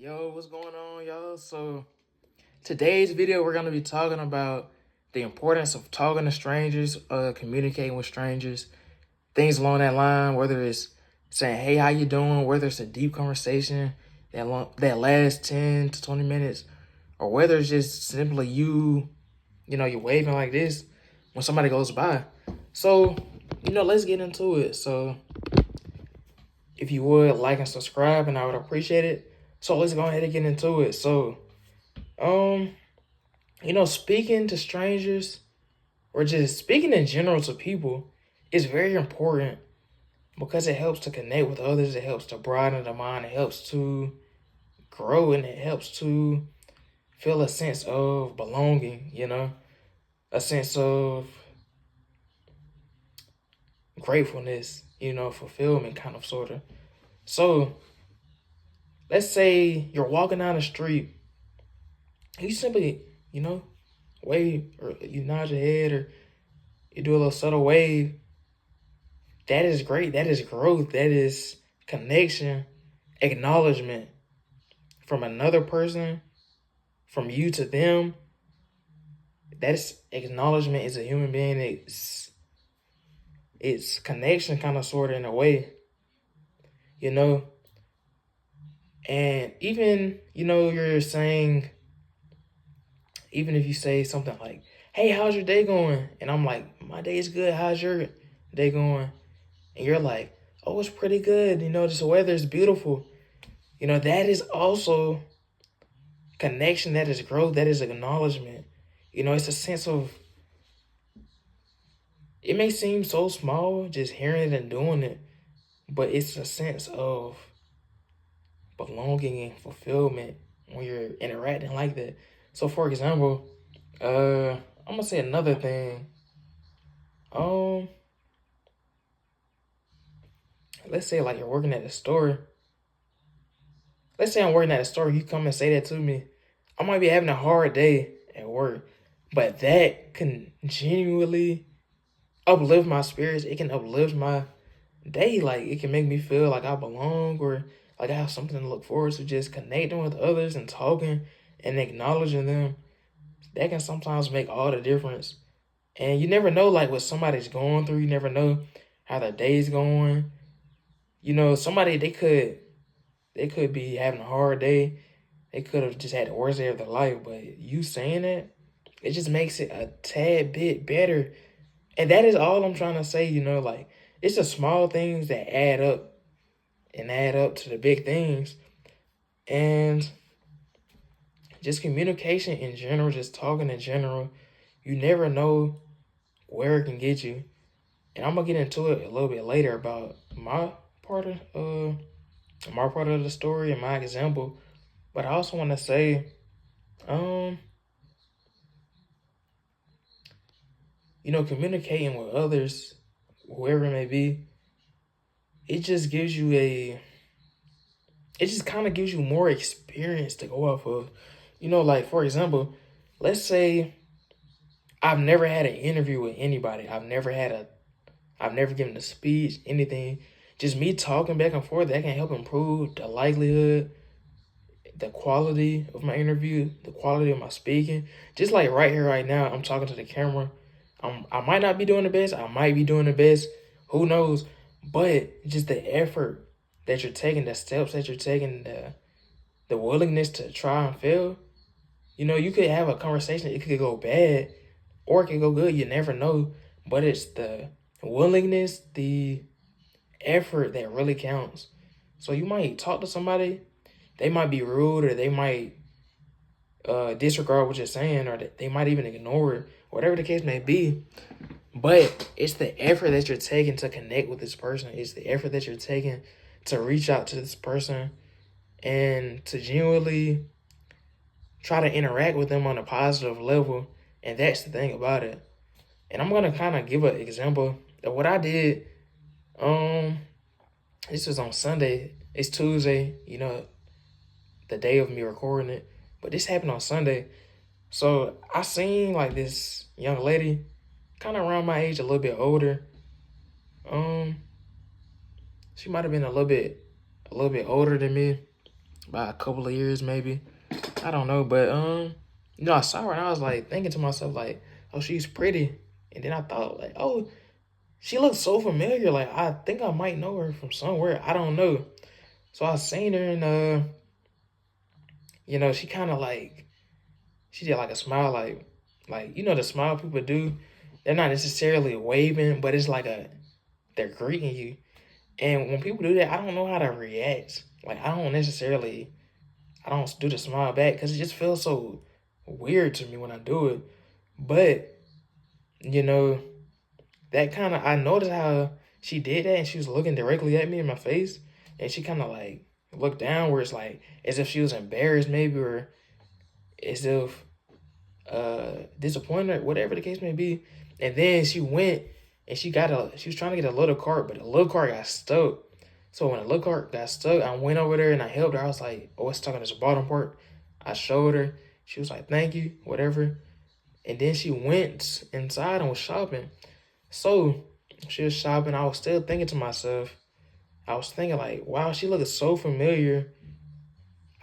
Yo, what's going on, y'all? So, today's video, we're going to be talking about the importance of talking to strangers, communicating with strangers, things along that line, whether it's saying, hey, how you doing? Whether it's a deep conversation that lasts 10 to 20 minutes, or whether it's just simply you're waving like this when somebody goes by. So, let's get into it. So, if you would like and subscribe, and I would appreciate it. So let's go ahead and get into it. So, um, speaking to strangers or just speaking in general to people is very important because it helps to connect with others. It helps to broaden the mind. It helps to grow, and it helps to feel a sense of belonging, a sense of gratefulness, fulfillment, kind of, sort of. So, let's say you're walking down the street. You simply, wave, or you nod your head, or you do a little subtle wave. That is great. That is growth. That is connection, acknowledgement from another person, from you to them. That's acknowledgement as a human being. It's connection, kind of, sort of, in a way, And even, you're saying, even if you say something like, hey, how's your day going? And I'm like, my day is good. How's your day going? And you're like, oh, it's pretty good. Just the weather is beautiful. That is also connection. That is growth. That is acknowledgement. It's a sense of, it may seem so small just hearing it and doing it, but it's a sense of belonging and fulfillment when you're interacting like that. So, for example, I'm gonna say another thing. Let's say like you're working at a store. Let's say I'm working at a store. You come and say that to me. I might be having a hard day at work, but that can genuinely uplift my spirits. It can uplift my day. Like, it can make me feel like I belong, or like I have something to look forward to. Just connecting with others and talking and acknowledging them. That can sometimes make all the difference. And you never know, like, what somebody's going through. You never know how their day's going. Somebody, they could be having a hard day. They could have just had the worst day of their life. But you saying it just makes it a tad bit better. And that is all I'm trying to say, like, it's the small things that add up and add up to the big things. And just communication in general, just talking in general, you never know where it can get you. And I'm gonna get into it a little bit later about my part of the story and my example. But I also want to say, communicating with others, whoever it may be, it just kind of gives you more experience to go off of. Like, for example, let's say I've never had an interview with anybody. I've never given a speech, anything. Just me talking back and forth, that can help improve the likelihood, the quality of my interview, the quality of my speaking. Just like right here, right now, I'm talking to the camera. I might not be doing the best. I might be doing the best. Who knows? But just the effort that you're taking, the steps that you're taking, the willingness to try and fail. You could have a conversation. It could go bad or it could go good. You never know. But it's the willingness, the effort that really counts. So you might talk to somebody. They might be rude, or they might disregard what you're saying, or they might even ignore it, whatever the case may be. But it's the effort that you're taking to connect with this person. It's the effort that you're taking to reach out to this person and to genuinely try to interact with them on a positive level. And that's the thing about it. And I'm going to kind of give an example of what I did. This was on Sunday. It's Tuesday, the day of me recording it. But this happened on Sunday. So I seen like this young lady, kind of around my age, a little bit older. She might have been a little bit older than me. about a couple of years maybe. I don't know, but I saw her and I was like thinking to myself like, oh, she's pretty, and then I thought like, oh, she looks so familiar. Like I think I might know her from somewhere. I don't know. So I seen her and she kind of like she did like a smile like the smile people do. They're not necessarily waving, but it's like they're greeting you. And when people do that, I don't know how to react. Like I don't do the smile back because it just feels so weird to me when I do it. But you know that kind of I noticed how she did that and she was looking directly at me in my face, and she kind of like looked downwards like as if she was embarrassed maybe, or as if disappointed, whatever the case may be. And then she went and she was trying to get a little cart, but the little cart got stuck. So when the little cart got stuck, I went over there and I helped her. I was like, oh, it's stuck on this bottom part. I showed her. She was like, thank you, whatever. And then she went inside and was shopping. So she was shopping. I was still thinking to myself, I was thinking like, wow, she looks so familiar.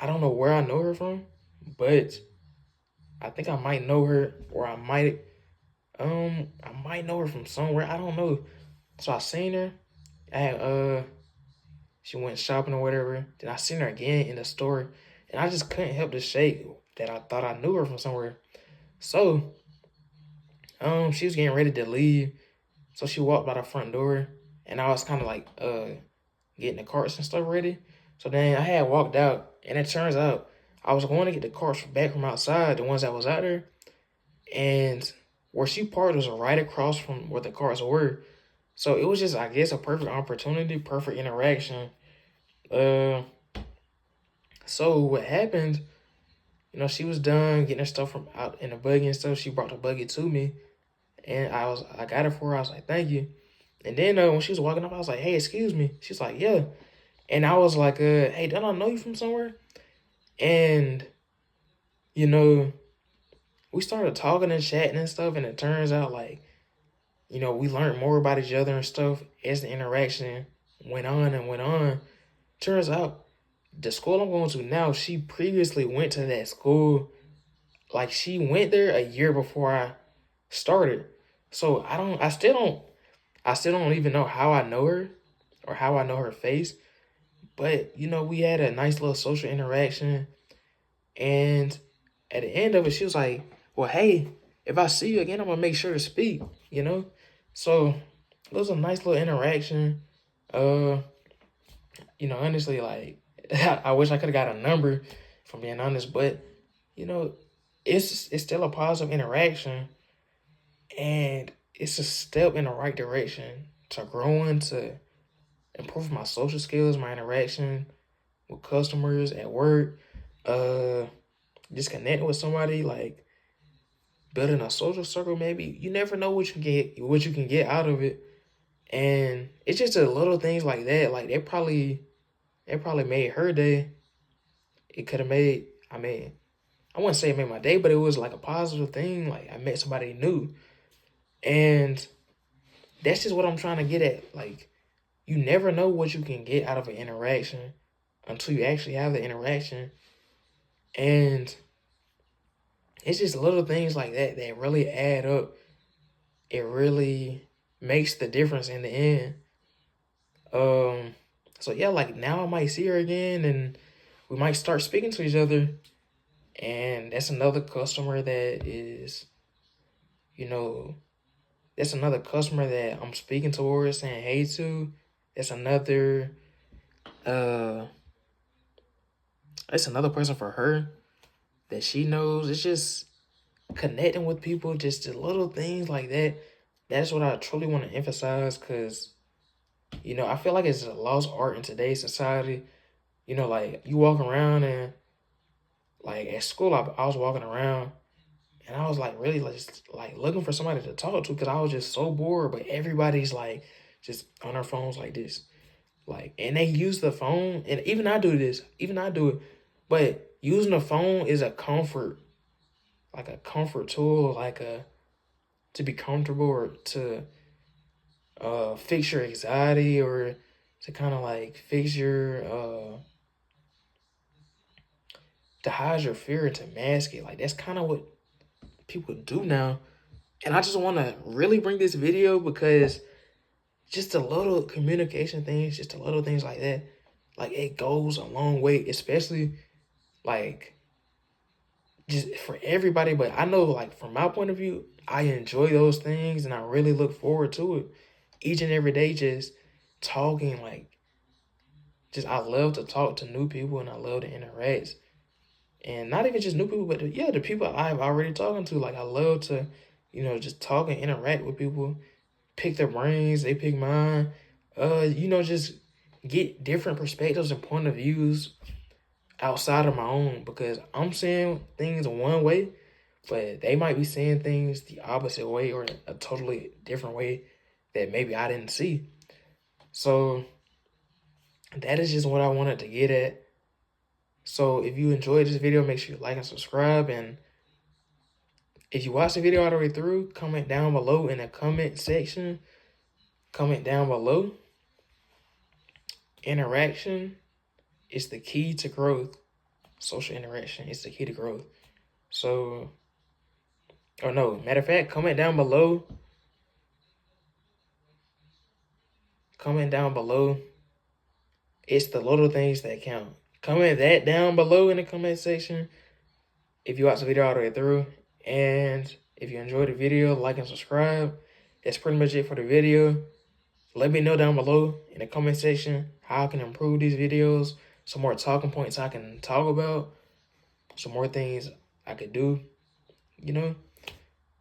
I don't know where I know her from, but I think I might know her, or I might know her from somewhere. I don't know. So I seen her. I had, she went shopping or whatever. Then I seen her again in the store, and I just couldn't help to shake that I thought I knew her from somewhere. So, she was getting ready to leave. So she walked by the front door, and I was kind of like, getting the carts and stuff ready. So then I had walked out, and it turns out I was going to get the carts back from outside, the ones that was out there, and where she parked was right across from where the carts were. So it was just, I guess, a perfect opportunity, perfect interaction. Uh, so what happened? She was done getting her stuff from out in the buggy and stuff. She brought the buggy to me, and I got it for her. I was like, thank you. And then when she was walking up, I was like, hey, excuse me. She's like, yeah. And I was like, hey, don't I know you from somewhere? And you know, we started talking and chatting and stuff, and it turns out like, we learned more about each other and stuff as the interaction went on and went on. Turns out the school I'm going to now, she previously went to that school. Like she went there a year before I started. So I still don't even know how I know her or how I know her face. But we had a nice little social interaction, and at the end of it, she was like, well, hey, if I see you again, I'm gonna make sure to speak, So it was a nice little interaction. Uh, honestly, like I wish I could have got a number, if I'm being honest, but you know, it's still a positive interaction, and it's a step in the right direction to growing, to improve my social skills, my interaction with customers at work, uh, just connecting with somebody, like building a social circle. Maybe you never know what you can get out of it, and it's just the little things like that. Like it probably made her day. It could have made. I mean, I wouldn't say it made my day, but it was like a positive thing. Like I met somebody new, and that's just what I'm trying to get at. Like you never know what you can get out of an interaction until you actually have the interaction, and it's just little things like that that really add up. It really makes the difference in the end. Um, so yeah, like now I might see her again, and we might start speaking to each other. And that's another customer that is, you know, that's another customer that I'm speaking towards, saying hey to. That's another, uh, that's another person for her that she knows. It's just connecting with people, just the little things like that. That's what I truly want to emphasize, because I feel like it's a lost art in today's society. Like you walk around and like at school, I was walking around and I was like really like looking for somebody to talk to because I was just so bored. But everybody's like just on their phones like this, like, and they use the phone. And even I do this, even I do it. But using the phone is a comfort, like a comfort tool, like a to be comfortable, or to fix your anxiety, or to kind of like fix your to hide your fear and to mask it. Like, that's kind of what people do now. And I just want to really bring this video because just the little communication things, just the little things like that, like, it goes a long way, especially, like, just for everybody. But I know, like, from my point of view, I enjoy those things and I really look forward to it each and every day, just talking, like, just I love to talk to new people and I love to interact. And not even just new people, but yeah, the people I've already talking to. Like, I love to, just talk and interact with people, pick their brains, they pick mine. Just get different perspectives and point of views outside of my own, because I'm saying things one way, but they might be saying things the opposite way or a totally different way that maybe I didn't see. So that is just what I wanted to get at. So if you enjoyed this video, make sure you like and subscribe. And if you watched the video all the way through, comment down below in the comment section. Comment down below. Interaction is the key to growth. Social interaction is the key to growth. So, or no, matter of fact, comment down below. Comment down below. It's the little things that count. Comment that down below in the comment section if you watched the video all the way through. And if you enjoyed the video, like and subscribe. That's pretty much it for the video. Let me know down below in the comment section how I can improve these videos. Some more talking points I can talk about. Some more things I could do,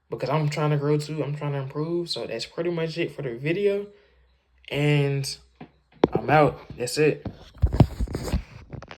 because I'm trying to grow too. I'm trying to improve. So that's pretty much it for the video. And I'm out. That's it.